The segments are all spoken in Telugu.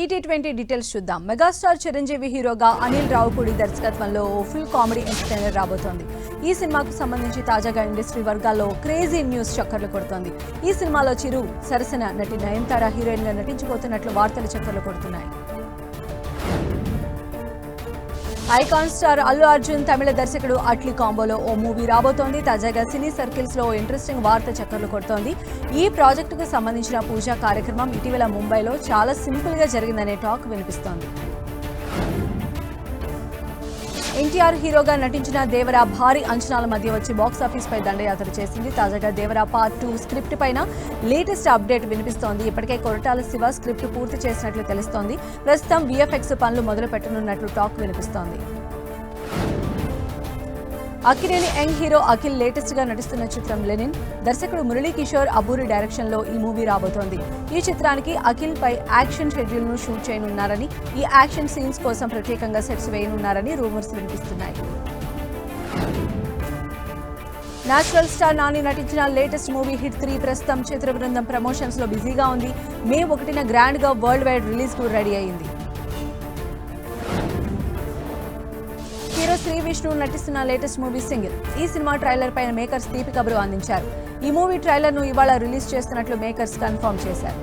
ET20 డీటెయిల్స్ చూద్దాం. మెగాస్టార్ చిరంజీవి హీరోగా అనిల్ రావుపూడి దర్శకత్వంలో ఫుల్ కామెడీ ఎంటర్టైనర్ రాబోతోంది. ఈ సినిమాకు సంబంధించి తాజాగా ఇండస్ట్రీ వర్గాల్లో క్రేజీ న్యూస్ చక్కర్లు కొడుతోంది. ఈ సినిమాలో చిరు సరసన నటి నయనతార హీరోయిన్ గా నటించబోతున్నట్లు వార్తలు చక్కర్లు కొడుతున్నాయి. ఐకాన్ స్టార్ అల్లు అర్జున్ తమిళ దర్శకుడు అట్లీ కాంబోలో ఓ మూవీ రాబోతోంది. తాజాగా సినీ సర్కిల్స్ లో ఇంట్రెస్టింగ్ వార్త చక్కర్లు కొడుతోంది. ఈ ప్రాజెక్టుకు సంబంధించిన పూజా కార్యక్రమం ఇటీవల ముంబైలో చాలా సింపుల్ గా జరిగిందనే టాక్ వినిపిస్తోంది. ఎన్టీఆర్ హీరోగా నటించిన దేవరా భారీ అంచనాల మధ్య వచ్చి బాక్సాఫీస్ పై దండయాత్ర చేసింది. తాజాగా దేవరా పార్ట్ 2 స్క్రిప్ట్ పైన లేటెస్ట్ అప్డేట్ వినిపిస్తోంది. ఇప్పటికే కొరటాల శివ స్క్రిప్ట్ పూర్తి చేసినట్లు తెలుస్తోంది. ప్రస్తుతం VFX పనులు మొదలు పెట్టనున్నట్లు టాక్ వినిపిస్తోంది. Akkineni young hero Akhil latest గా నటిస్తున్న చిత్రం లెనిన్ దర్శకుడు మురళీ కిషోర్ అబూరి డైరెక్షన్ లో ఈ మూవీ రాబోతోంది. ఈ చిత్రానికి అఖిల్ పై యాక్షన్ షెడ్యూల్ ను షూట్ చేయనున్నారని, ఈ యాక్షన్ సీన్స్ కోసం ప్రత్యేకంగా సెట్స్ వేయనున్నారని రూమర్స్ వినిపిస్తున్నాయి. నేచురల్ స్టార్ నాని నటించిన లేటెస్ట్ మూవీ హిట్ 3 ప్రస్తుతం చిత్ర బృందం ప్రమోషన్స్ లో బిజీగా ఉంది. మే 1న గ్రాండ్ గా వరల్డ్ వైడ్ రిలీజ్ కు రెడీ అయింది. హీరో శ్రీ విష్ణు నటిస్తున్న లేటెస్ట్ మూవీ సింగిల్. ఈ సినిమా ట్రైలర్ పైన మేకర్స్ తీపి కబురు అందించారు. ఈ మూవీ ట్రైలర్ ను ఇవాళ రిలీజ్ చేస్తున్నట్లు మేకర్స్ కన్ఫర్మ్ చేశారు.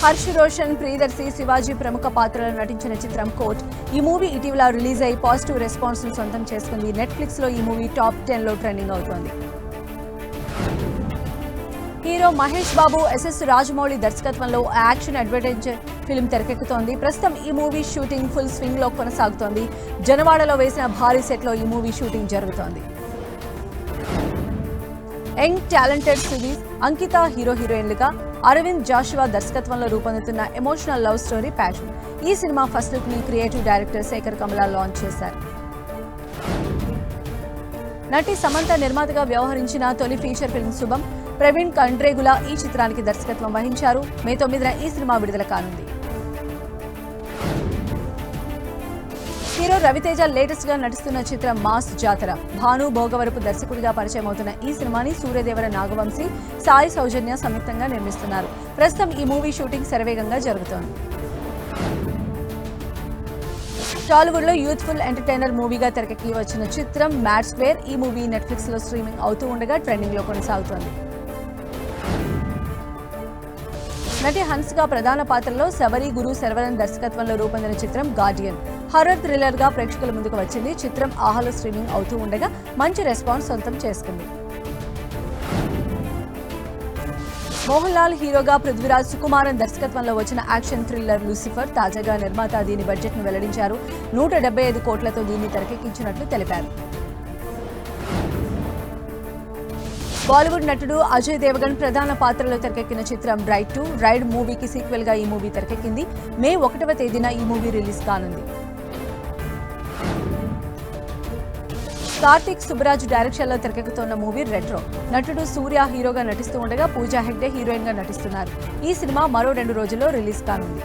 హర్ష్ రోషన్, ప్రియదర్శి, శివాజీ ప్రముఖ పాత్రలో నటించిన చిత్రం కోట్. ఈ మూవీ ఇటీవల రిలీజ్ అయి పాజిటివ్ రెస్పాన్స్ ను సొంతం చేసుకుంది. నెట్ఫ్లిక్స్ లో ఈ మూవీ టాప్ 10 లో ట్రెండింగ్ అవుతోంది. హీరో మహేష్ బాబు SS రాజమౌళి దర్శకత్వంలో యాక్షన్ అడ్వెంచర్ ఫిల్మ్ తెరకెక్కుతోంది. ప్రస్తుతం ఈ మూవీ షూటింగ్ ఫుల్ స్వింగ్ లో కొనసాగుతోంది. జనవాడలో వేసిన భారీ సెట్ లో ఈ మూవీ షూటింగ్ జరుగుతోంది. యంగ్ టాలెంటెడ్ సుధీర్, అంకిత హీరోయిన్లుగా, అరవింద్ జాషువా దర్శకత్వంలో రూపొందుతున్న ఎమోషనల్ లవ్ స్టోరీ ప్యాషన్. ఈ సినిమా ఫస్ట్ లుక్ ని క్రియేటివ్ డైరెక్టర్ శేఖర్ కమలా లాంచ్ చేశారు. నటి సమంత నిర్మాతగా వ్యవహరించిన తొలి ఫీచర్ ఫిల్మ్ శుభం. ప్రవీణ్ కండ్రేగుల ఈ చిత్రానికి దర్శకత్వం వహించారు. మే 9న ఈ సినిమా విడుదల కానుంది. హీరో రవితేజ లేటెస్ట్ గా నటిస్తున్న చిత్రం మాస్ జాతర. భాను భోగవరపు దర్శకుడిగా పరిచయం అవుతున్న ఈ సినిమాని సూర్యదేవర నాగవంశీ, సాయి సౌజన్య సంయుక్తంగా నిర్మిస్తున్నారు. ప్రస్తుతం ఈ మూవీ షూటింగ్ శరవేగంగా జరుగుతోంది. టాలీవుడ్ లో యూత్ఫుల్ ఎంటర్టైనర్ మూవీగా తెరకెక్కి వచ్చిన చిత్రం మ్యాడ్ స్క్వేర్. ఈ మూవీ నెట్ఫ్లిక్స్ లో స్ట్రీమింగ్ అవుతూ ఉండగా ట్రెండింగ్ లో కొనసాగుతోంది. నటి హన్స్గా ప్రధాన పాత్రలో శబరి గురు శరవణన్ దర్శకత్వంలో రూపొందిన చిత్రం గార్డియన్ హర్రర్ థ్రిల్లర్ గా ప్రేక్షకుల ముందుకు వచ్చింది. చిత్రం ఆహాలో స్ట్రీమింగ్ అవుతూ ఉండగా మంచి రెస్పాన్స్ సొంతం చేసుకుంది. మోహన్ లాల్ హీరోగా పృథ్వీరాజ్ సుకుమారన్ దర్శకత్వంలో వచ్చిన యాక్షన్ థ్రిల్లర్ లూసిఫర్. తాజాగా నిర్మాత దీని బడ్జెట్ ను వెల్లడించారు. 175 కోట్లతో దీన్ని తెరకెక్కించినట్లు తెలిపారు. బాలీవుడ్ నటుడు అజయ్ దేవగన్ ప్రధాన పాత్రలో తెరకెక్కిన చిత్రం రైడ్ 2 రైడ్ మూవీకి సీక్వెల్ గా ఈ మూవీ తెరకెక్కింది. మే 1వ తేదీన ఈ మూవీ రిలీజ్ కానుంది. కార్తిక్ సుబ్బరాజ్ డైరెక్షన్ లో తెరకెక్కుతున్న మూవీ రెట్రో. నటుడు సూర్య హీరోగా నటిస్తూ ఉండగా పూజా హెగ్డే హీరోయిన్ గా నటిస్తున్నారు. ఈ సినిమా మరో 2 రోజుల్లో రిలీజ్ కానుంది.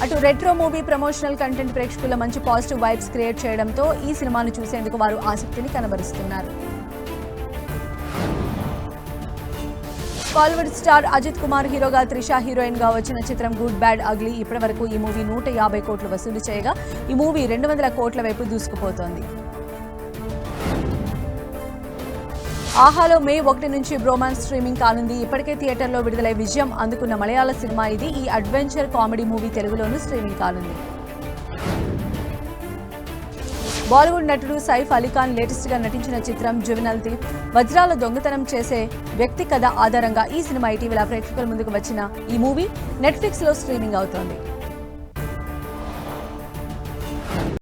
అటు రెట్రో మూవీ ప్రమోషనల్ కంటెంట్ ప్రేక్షకుల మంచి పాజిటివ్ వైబ్స్ క్రియేట్ చేయడంతో ఈ సినిమాను చూసేందుకు వారు ఆసక్తిని కనబరుస్తున్నారు. బాలీవుడ్ స్టార్ అజిత్ కుమార్ హీరోగా త్రిష హీరోయిన్ గా వచ్చిన చిత్రం గుడ్ బ్యాడ్ అగ్లీ. ఇప్పటి వరకు ఈ మూవీ 150 కోట్లు వసూలు చేయగా ఈ మూవీ 200 కోట్ల వైపు దూసుకుపోతోంది. ఆహాలో మే 1 నుంచి బ్రోమాన్స్ స్ట్రీమింగ్ కానుంది. ఇప్పటికే థియేటర్లో విడుదలై విజయం అందుకున్న మలయాళ సినిమా ఇది. ఈ అడ్వెంచర్ కామెడీ మూవీ తెలుగులోనూ స్ట్రీమింగ్ కానుంది. బాలీవుడ్ నటుడు సైఫ్ అలీఖాన్ లేటెస్ట్ గా నటించిన చిత్రం జువెనల్ థీఫ్. వజ్రాల దొంగతనం చేసే వ్యక్తి కథ ఆధారంగా ఈ సినిమా ఇటీవల ప్రేక్షకుల ముందుకు వచ్చిన ఈ మూవీ నెట్ఫ్లిక్స్ లో స్ట్రీమింగ్ అవుతోంది.